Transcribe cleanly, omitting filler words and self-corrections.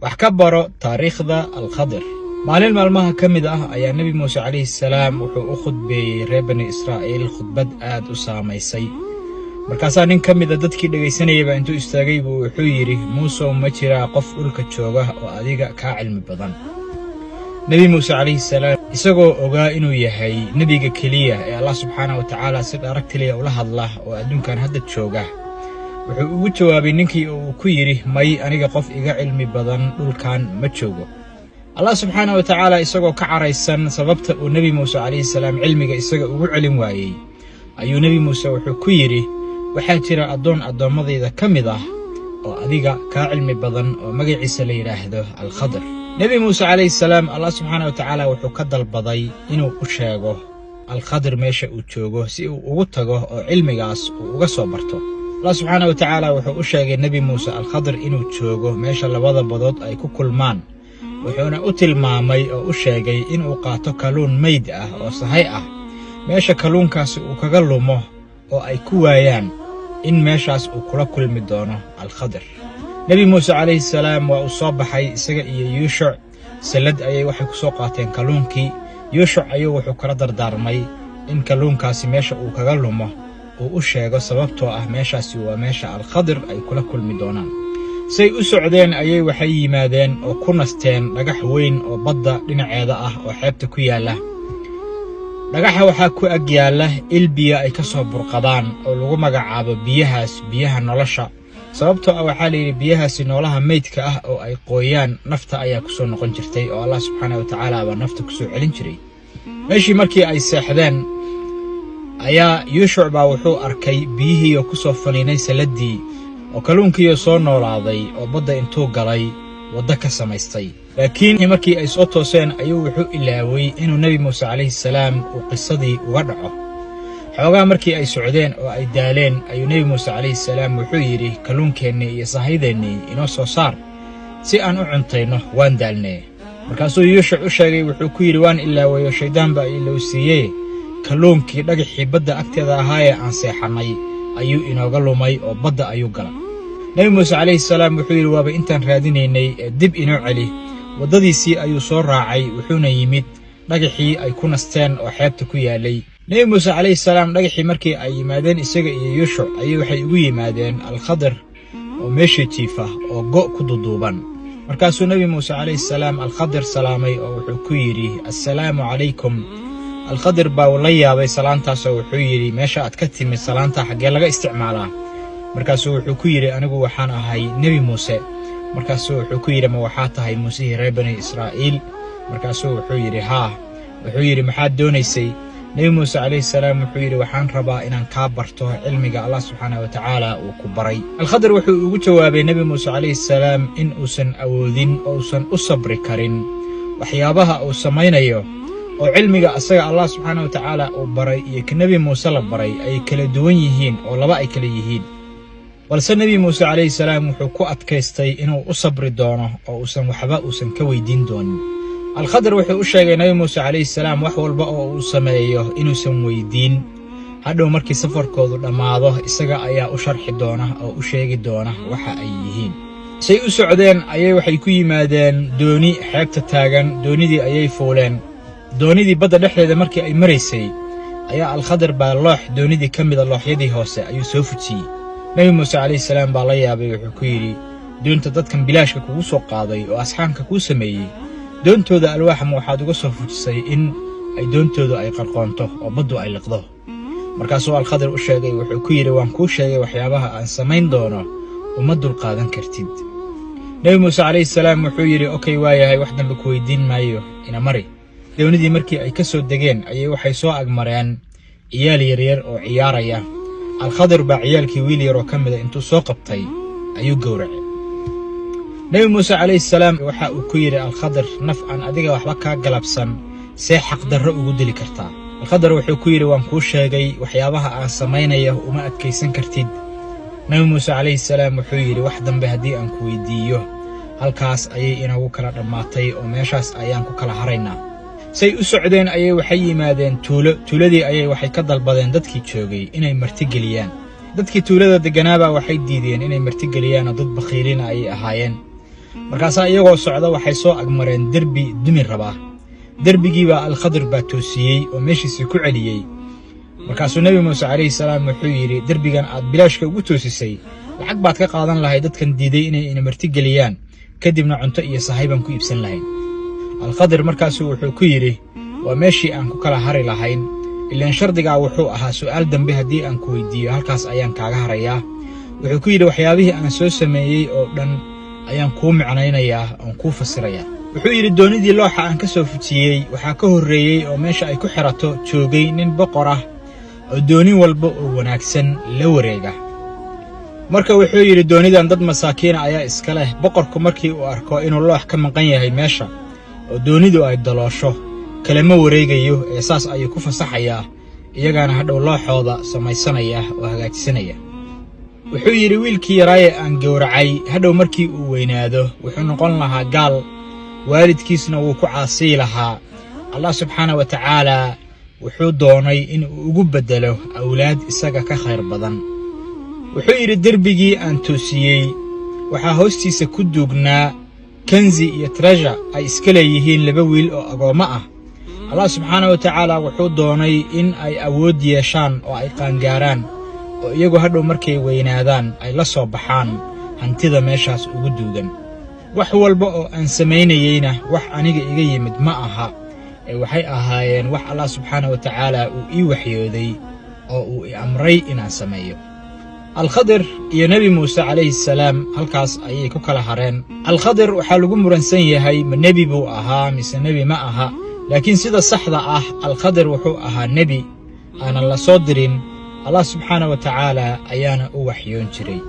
wax ka baro taariikhda al-Khadir. maalin maalmaha ka mid ah ayaa Nabi Muuse calayhi salaam wuxuu u khudbeeyay reer bani Israa'iil khudbad aad u saameysay. markaasaa nin ka mid ah dadkii dhageysanayay intuu istaagay buu wuxuu yiri Muuse ma jira qof dhulka jooga oo adiga ka cilmi badan. Nabi Muuse calayhi salaam isagoo ogaa inuu yahay nabiga kaliya ee Allah subhanahu wa ta'ala si aragtiya ula hadla oo adduunkan hadda jooga, wuxuu ugu jawaabay ninkii oo ku yiri may aniga qof iga cilmi badan dhulkan ma joogo. Allah subhanahu wa ta'ala isagoo ka caraysan sababta uu Nabi Muuse calayhi salaam cilmiga isaga ugu celin waayay ayuu Nabi Muuse wuxuu ku yiri waxaa jira addoomadayda ka mid ah oo adiga ka cilmi badan oo magaciisa la yiraahdo al-Khadir. Nabi Muuse calayhi salaam Allah subhanahu wa ta'ala wuxuu ka dalbaday inuu u sheego al-Khadir meesha uu joogo si uu ugu tago oo cilmigaas uu uga soo barto. Allah subhanahu wa ta'ala wuxuu u sheegay Nabi Muuse al-Khadir inuu joogo meesha labada badood ay ku kulmaan, wuxuuna u tilmaamay oo u sheegay inuu qaato kaluun meyd ah oo sahay ah meesha kaluunkaasi uu kaga lumo oo ay ku waayaan in meeshaas uu kula kulmi doono al-Khadir. Nabi Muuse calayhi salaam waa u soo baxay isaga iyo Yuushuc salad ayay waxay ku soo qaateen kaluunkii. Yuushuc ayuu wuxuu kala dardaarmay in kaluunkaasi meesha uu kaga lumo uu u sheego sababtoo ah meeshaasi waa meesha al-Khadir ay kula kulmi doonaan. say u socdeen ayay waxay yimaadeen oo ku nasteen dhagax weyn oo badda dhinaceeda ah oo xeebta ku yaala. dhagaxa waxaa ku ag yaala il biyo ay ka soo burqadaan oo lagu magacaabo biyaha nolosha, sababtoo ah waxaa la yidhi biyahaasi noolaha meydka ah oo ay qooyaan nafta ayaa ku soo noqon jirtay oo Allah subhanahu wa ta'ala baa nafta ku soo celin jiray. meeshii markii ay seexdeen ayaa Yuushuc baa wuxuu arkay biyihii oo ku soo faniinay saladii oo kaluunkii soo noolaaday oo badda intuu galay wadda ka samaystay. laakiin markii ay soo tooseen ayuu wuxuu ilaaway inuu Nabi Muuse calayhi salaam uu qisadii uga dhaco. xoogaa markii ay socdeen oo ay daaleen ayuu Nabi Muuse calayhi salaam wuxuu yiri kaluunkeenni iyo sahaydeennii inoo soo saar si aan u cuntayno waan daalnay. markaasuu Yuushuc u sheegay wuxuu ku yiri waan ilaaway oo shaydaan baa ilaa siiyay kaluunkii dhagaxii badda agteeda ahaa ee aan seexanay ayuu inooga lumay oo badda ayuu galay. Nabi Muuse calayhi salaam wuxuu yiri waaba intaan raadinaynay dib inoo celi. waddadiisii ayuu soo raacay wuxuuna yimid dhagaxii ay ku nasteen oo xeebta ku yaalay. Nabi Muuse calayhi salaam dhagaxii markii ay yimaadeen isaga iyo Yuushuc ayay waxay ugu yimaadeen al-Khadir oo meesha jiifa oo go' ku duduuban. markaasuu Nabi Muuse calayhi salaam al-Khadir salaamay oo wuxuu ku yiri assalaamu calaykum. al-Khadir baa la yaabay salaantaas oo wuxuu yiri meesha aad ka timid salaanta xagee laga isticmaalaa. markaasuu wuxuu ku yiri anigu waxaan ahay Nabi Muuse. markaasuu wuxuu ku yiri ma waxaa tahay Muusihii reer bani Israa'iil. markaasuu wuxuu yiri haa. wuxuu yiri maxaad doonaysay. Nabi Muuse calayhi salaam wuxuu yiri waxaan rabaa inaan ka barto cilmiga Allah subhanahu wa ta'ala uu ku baray. al-Khadir wuxuu ugu jawaabay Nabi Muuse calayhi salaam in uusan awoodin oo uusan u sabri karin waxyaabaha uu samaynayo oo cilmiga asaga Allah subhanahu wa ta'ala uu baray iyo ka Nabi Muuse la baray ay kala duwan yihiin oo laba ay kala yihiin. balse Nabi Muuse calayhi salaam wuxuu ku adkaystay inuu u sabri doono oo uusan ka weydiin doonin. al-Khadir wuxuu u sheegay Nabi Muuse calayhi salaam wax walba oo uu sameeyo inuusan weydiin. hadhow markii safarkoodu dhammaado isaga ayaa u sharxi doona oo u sheegi doona waxa ay yihiin. say u socdeen ayay waxay ku yimaadeen dooni xeebta taagan. doonidii ayay fuuleen. doonidii badda dhexdeeda markii ay maraysay ayaa al-Khadir baa loox doonidii ka mid ah looxyadii hoose ayuu soo fujiyey. Nabi Muuse calayhi salaam baa la yaabay wuxuu ku yiri doonta dadkan bilaashka kugu soo qaaday oo asxaanka kuu sameeyay doontooda alwaax ma waxaad uga soo fujisay in ay doontooda ay qarqoonto oo baddu ay liqdo. markaasuu al-Khadir u sheegay wuxuu ku yiri waan kuu sheegay waxyaabaha aan samayn doono uma dul qaadan kartid. Nabi Muuse calayhi salaam wuxuu yiri okay waayahay wax dambe ku weydiin maayo ina mari. doonidii markii ay ka soo degeen ayay waxay soo agmareen ciyaal yaryar oo ciyaaraya. al-Khadir baa ciyaalkii wiil yar oo ka mid ah intuu soo qabtay ayuu gowracay. Nabi Muuse calayhi salaam waxa uu ku yiri al-Khadir naf aan adiga waxba ka galabsan see xaq darro ugu dili kartaa. al-Khadir wuxuu ku yiri waan kuu sheegay waxyaabaha aan samaynayo uma adkaysan kartid. Nabi Muuse calayhi salaam wuxuu yiri wax dambe haddii aan ku weydiiyo halkaas ayay inagu kala dhammaatay oo meeshaas ayaan ku kala haraynaa. say u socdeen ayay waxay yimaadeen tuuladii ayay waxay ka dalbadeen dadkii joogay inay marti geliyaan. dadkii tuulada deganaaba waxay diideen inay marti geliyaan oo dad bakhiilina ay ahaayeen. markaasaa iyagoo socda waxay soo agmareen derbi dumi rabaa. derbigiibaa alkhadir baa toosiyey oo meeshiisii ku celiyey. markaasuu nebi muuse calayhi salaam wuxuu yidhi, derbigan aad bilaashka ugu toosisay lacag baad ka qaadan lahayd dadkan diiday inay ina martigeliyaan, kadibna cunto iyo sahay baan ku iibsan lahayn. alkhadir markaasuu wuxuu ku yidhi, waa meeshii aan ku kala hari lahayn, ilaan shardigaa wuxuu ahaa su'aal dambe haddii aan ku weydiiyo halkaas ayaan kaaga harayaa. wuxuu ku yidhi, waxyaabihii aan soo sameeyey oo dhan ayaan kuu micnaynayaa oon kuu fasirayaa. wuxuu yidhi, doonidii looxa aan ka soo fujiyey waxaa ka horreeyey oo meesha ay ku xirato joogay nin boqor ah oo dooni walba oo wanaagsan la wareega. marka wuxuu yidhi, doonidan dad masaakiina ayaa iska leh. boqorku markii uu arko inuu loox ka maqan yahay meesha oo doonidu ay daloosho, kalama wareegayo ee saas ayuu ku fasaxayaa, iyagaana hadhow looxooda samaysanaya oo hagaajisanaya. wuxuu yidhi, wiilkii yaraaye aan gowracay hadhow markii uu weynaado wuxuu noqon lahaa gaal, waalidkiisna wuu ku caasii lahaa. allah subxaana wa tacaalaa wuxuu doonay in uu ugu beddelo awlaad isaga ka khayr badan. wuxuu yidhi, derbigii aan toosiyey waxaa hoostiisa ku duugnaa kanzi iyo treasure ay iska leeyihiin laba wiil oo agoommo ah. allah subxaana wa tacaalaa wuxuu doonay in ay awood yeeshaan oo ay qaangaaraan, oo iyagu hadhow markay weynaadaan ay la soo baxaan hantida meeshaas ugu duugan. wax walba oo aan samaynayeyna wax aniga iga yimid ma aha, ee waxay ahaayeen wax allah subxaana wa tacaalaa uu ii waxyooday oo uu i amray inaan sameeyo. alkhadir iyo nebi muuse calayhi salaam halkaas ayay ku kala hareen. alkhadir waxaa lagu muransan yahay ma nebi buu ahaa mise nebi ma aha, laakiin sida saxda ah alkhadir wuxuu ahaa nebi aanan la soo dirin. allah subxaana wa tacaalaa ayaana u waxyoon jiray.